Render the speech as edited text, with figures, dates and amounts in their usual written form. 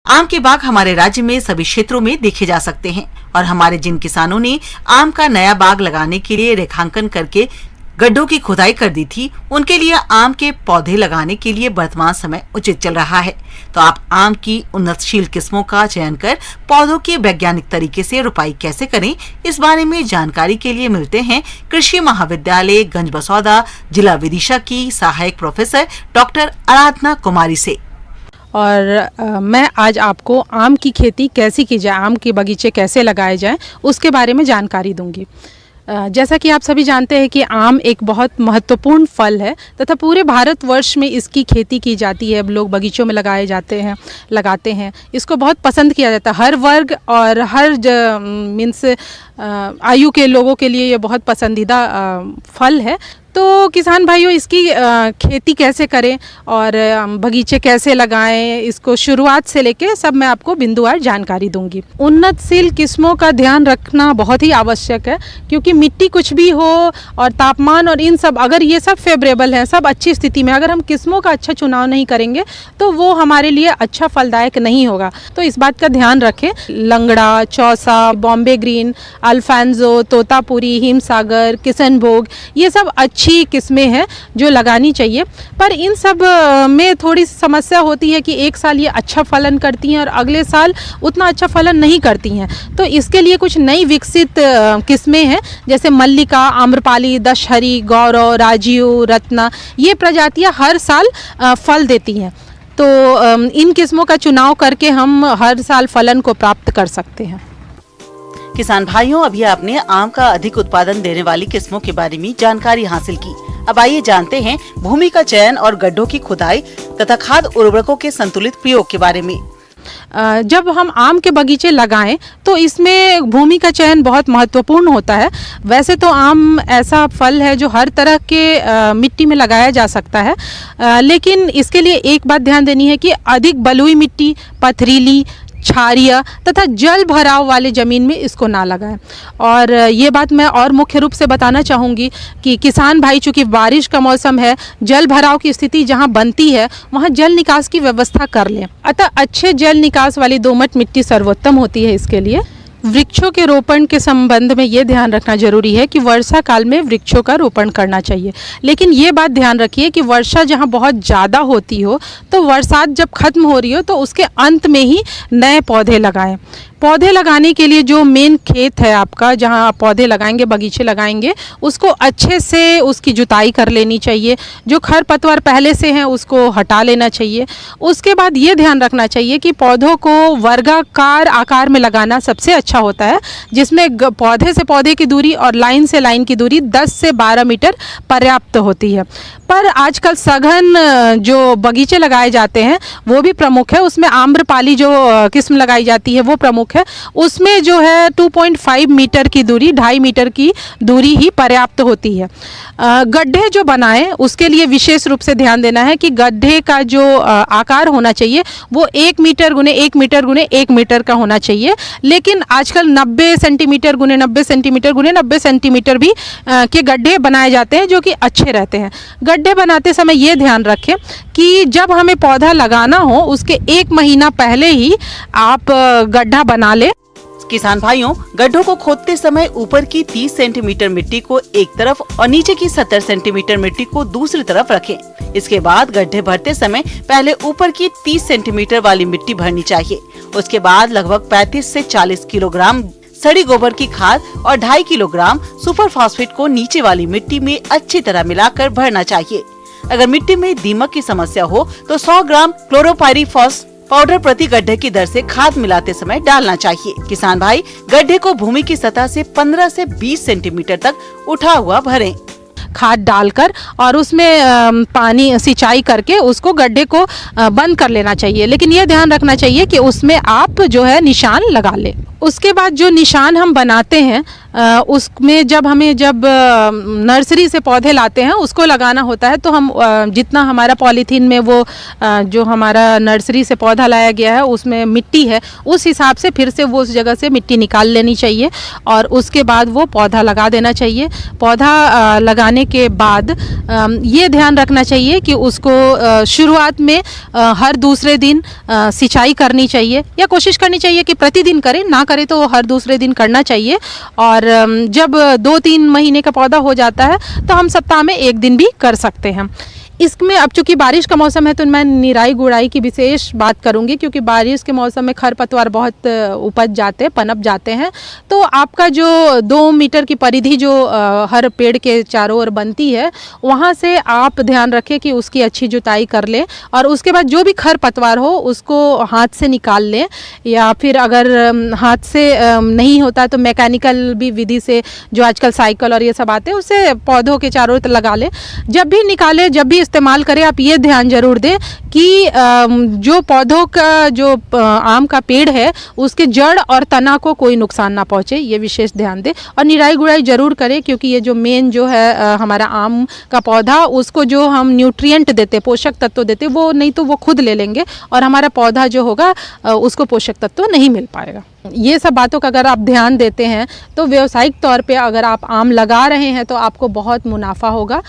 आम के बाग हमारे राज्य में सभी क्षेत्रों में देखे जा सकते हैं और हमारे जिन किसानों ने आम का नया बाग लगाने के लिए रेखांकन करके गड्ढों की खुदाई कर दी थी, उनके लिए आम के पौधे लगाने के लिए वर्तमान समय उचित चल रहा है। तो आप आम की उन्नतशील किस्मों का चयन कर पौधों के वैज्ञानिक तरीके से रोपाई कैसे करें, इस बारे में जानकारी के लिए मिलते हैं कृषि महाविद्यालय गंजबसौदा जिला विदिशा की सहायक प्रोफेसर डॉक्टर आराधना कुमारी से। और मैं आज आपको आम की खेती कैसे की जाए, आम के बगीचे कैसे लगाए जाएं, उसके बारे में जानकारी दूंगी। जैसा कि आप सभी जानते हैं कि आम एक बहुत महत्वपूर्ण फल है तथा पूरे भारतवर्ष में इसकी खेती की जाती है। लोग बगीचों में लगाते हैं। इसको बहुत पसंद किया जाता है। हर वर्ग और हर मीन्स आयु के लोगों के लिए ये बहुत पसंदीदा फल है। तो किसान भाइयों, इसकी खेती कैसे करें और बगीचे कैसे लगाएं, इसको शुरुआत से लेके सब मैं आपको बिंदुवार जानकारी दूंगी। उन्नतशील किस्मों का ध्यान रखना बहुत ही आवश्यक है, क्योंकि मिट्टी कुछ भी हो और तापमान और इन सब, अगर ये सब फेवरेबल हैं, सब अच्छी स्थिति में, अगर हम किस्मों का अच्छा चुनाव नहीं करेंगे तो वो हमारे लिए अच्छा फलदायक नहीं होगा। तो इस बात का ध्यान रखें। लंगड़ा, चौसा, बॉम्बे ग्रीन, अल्फांजो, तोतापुरी, हिमसागर, किशनभोग, ये सब अच्छी किस्में हैं जो लगानी चाहिए। पर इन सब में थोड़ी समस्या होती है कि एक साल ये अच्छा फलन करती हैं और अगले साल उतना अच्छा फलन नहीं करती हैं। तो इसके लिए कुछ नई विकसित किस्में हैं, जैसे मल्लिका, आम्रपाली, दशहरी, गौरव, राजीव, रत्ना, ये प्रजातियां हर साल फल देती हैं। तो इन किस्मों का चुनाव करके हम हर साल फलन को प्राप्त कर सकते हैं। किसान भाइयों, अभी आपने आम का अधिक उत्पादन देने वाली किस्मों के बारे में जानकारी हासिल की। अब आइए जानते हैं भूमि का चयन और गड्ढों की खुदाई तथा खाद उर्वरकों के संतुलित प्रयोग के बारे में। जब हम आम के बगीचे लगाएं तो इसमें भूमि का चयन बहुत महत्वपूर्ण होता है। वैसे तो आम ऐसा फल है जो हर तरह के मिट्टी में लगाया जा सकता है, लेकिन इसके लिए एक बात ध्यान देनी है कि अधिक बलुई मिट्टी, पथरीली, क्षारीय तथा जल भराव वाले ज़मीन में इसको ना लगाएं। और ये बात मैं और मुख्य रूप से बताना चाहूँगी कि किसान भाई, चूँकि बारिश का मौसम है, जल भराव की स्थिति जहाँ बनती है वहाँ जल निकास की व्यवस्था कर लें। अतः अच्छे जल निकास वाली दोमट मिट्टी सर्वोत्तम होती है इसके लिए। वृक्षों के रोपण के संबंध में ये ध्यान रखना जरूरी है कि वर्षा काल में वृक्षों का रोपण करना चाहिए, लेकिन ये बात ध्यान रखिए कि वर्षा जहाँ बहुत ज़्यादा होती हो तो बरसात जब खत्म हो रही हो तो उसके अंत में ही नए पौधे लगाएं। पौधे लगाने के लिए जो मेन खेत है आपका, जहाँ आप पौधे लगाएंगे, बगीचे लगाएंगे, उसको अच्छे से उसकी जुताई कर लेनी चाहिए। जो खरपतवार पहले से हैं उसको हटा लेना चाहिए। उसके बाद ये ध्यान रखना चाहिए कि पौधों को वर्गाकार आकार में लगाना सबसे अच्छा होता है, जिसमें पौधे से पौधे की दूरी और लाइन से लाइन की दूरी 10 से 12 मीटर पर्याप्त होती है। पर आजकल सघन जो बगीचे लगाए जाते हैं वो भी प्रमुख है। उसमें आम्रपाली जो किस्म लगाई जाती है वो प्रमुख है। उसमें जो है 2.5 मीटर की दूरी, 2.5 मीटर की दूरी ही पर्याप्त होती है। गड्ढे जो बनाएं उसके लिए विशेष रूप से ध्यान देना है कि गड्ढे का जो आकार होना चाहिए वो 1 मीटर गुने 1 मीटर गुने 1 मीटर का होना चाहिए। लेकिन आजकल 90 सेंटीमीटर गुने 90 सेंटीमीटर गुने 90 सेंटीमीटर भी के गड्ढे बनाए जाते हैं, जो कि अच्छे रहते हैं। गड्ढे बनाते समय ये ध्यान रखें कि जब हमें पौधा लगाना हो उसके 1 महीना पहले ही आप गड्ढा बना ले। किसान भाइयों, गड्ढों को खोदते समय ऊपर की 30 सेंटीमीटर मिट्टी को एक तरफ और नीचे की 70 सेंटीमीटर मिट्टी को दूसरी तरफ रखें। इसके बाद गड्ढे भरते समय पहले ऊपर की 30 सेंटीमीटर वाली मिट्टी भरनी चाहिए। उसके बाद लगभग 35 से 40 किलोग्राम सड़ी गोबर की खाद और 2.5 किलोग्राम सुपर फास्फेट को नीचे वाली मिट्टी में अच्छी तरह मिलाकर भरना चाहिए। अगर मिट्टी में दीमक की समस्या हो तो 100 ग्राम क्लोरोपाइरीफॉस पाउडर प्रति गड्ढे की दर से खाद मिलाते समय डालना चाहिए। किसान भाई, गड्ढे को भूमि की सतह से 15 से 20 सेंटीमीटर तक उठा हुआ भरें। खाद डालकर और उसमें पानी सिंचाई करके उसको गड्ढे को बंद कर लेना चाहिए। लेकिन ये ध्यान रखना चाहिए कि उसमें आप जो है निशान लगा लें। उसके बाद जो निशान हम बनाते हैं उसमें जब नर्सरी से पौधे लाते हैं उसको लगाना होता है, तो हम जितना हमारा पॉलीथीन में वो जो हमारा नर्सरी से पौधा लाया गया है उसमें मिट्टी है, उस हिसाब से फिर से वो उस जगह से मिट्टी निकाल लेनी चाहिए और उसके बाद वो पौधा लगा देना चाहिए। पौधा लगाने के बाद ये ध्यान रखना चाहिए कि उसको शुरुआत में हर दूसरे दिन सिंचाई करनी चाहिए, या कोशिश करनी चाहिए कि प्रतिदिन करें, ना करें तो हर दूसरे दिन करना चाहिए। और जब 2-3 महीने का पौधा हो जाता है तो हम सप्ताह में 1 दिन भी कर सकते हैं। इसमें अब चूंकि बारिश का मौसम है तो मैं निराई गुड़ाई की विशेष बात करूंगी, क्योंकि बारिश के मौसम में खरपतवार बहुत उपज जाते हैं, पनप जाते हैं। तो आपका जो 2 मीटर की परिधि जो हर पेड़ के चारों ओर बनती है, वहाँ से आप ध्यान रखें कि उसकी अच्छी जुताई कर लें और उसके बाद जो भी खरपतवार हो उसको हाथ से निकाल लें, या फिर अगर हाथ से नहीं होता तो मैकेनिकल भी विधि से, जो आजकल साइकिल और ये सब आते हैं, उससे पौधों के चारों ओर लगा लें। जब भी निकालें, जब भी इस्तेमाल करें, आप ये ध्यान जरूर दें कि जो पौधों का जो आम का पेड़ है उसके जड़ और तना को कोई नुकसान ना पहुंचे, ये विशेष ध्यान दें। और निराई गुड़ाई जरूर करें, क्योंकि ये जो मेन जो है हमारा आम का पौधा, उसको जो हम न्यूट्रिएंट देते, पोषक तत्व देते, वो नहीं तो वो खुद ले लेंगे और हमारा पौधा जो होगा उसको पोषक तत्व नहीं मिल पाएगा। ये सब बातों का अगर आप ध्यान देते हैं तो व्यावसायिक तौर पे अगर आप आम लगा रहे हैं तो आपको बहुत मुनाफा होगा।